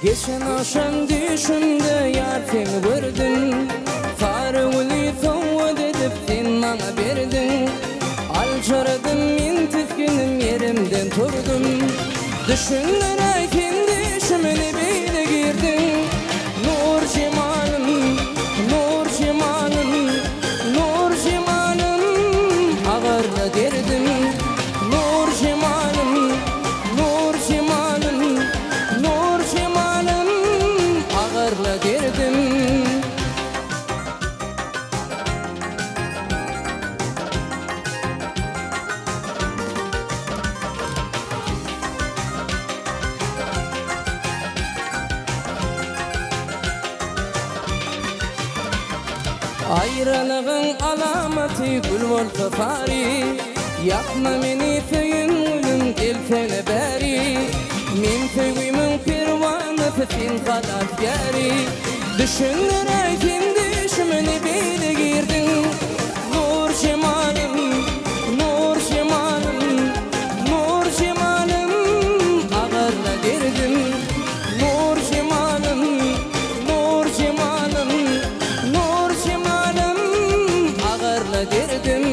Geçen akşam düşümde yar seni gördüm. Farıguli soğud edip sen bana verdin. Alçaradım men tüskünüm yerimden turdum. Düşünlere kendi işimini bile girdin. Nur cemalım, nur cemalım, nur cemalım, ağırla derdim. Nur cemalım, nur cemalım, nur cemalım, ağırla derdim. Ayrılığın alameti gül olsa fari. Yapma meni söyün gülüm gelsene beri. Men söyümün pervanesi sen kadar geri. Düşünlere kendi işimini bile girdin. Nur cemalım, nur cemalım, nur cemalım, ağırla derdim. Nur cemalım, nur cemalım, nur cemalım, ağırla derdim.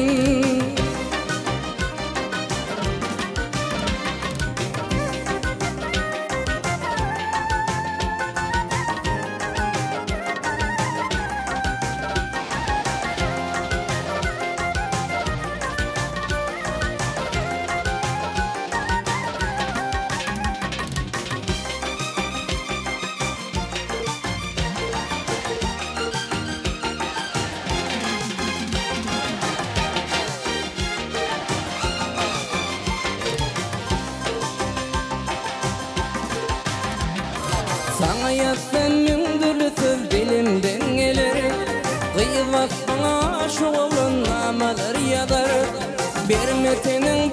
Sana yazsan mündürlü söz dilimden gelir. Kıyıvat bana aşık olan namalar yazar. Verme senin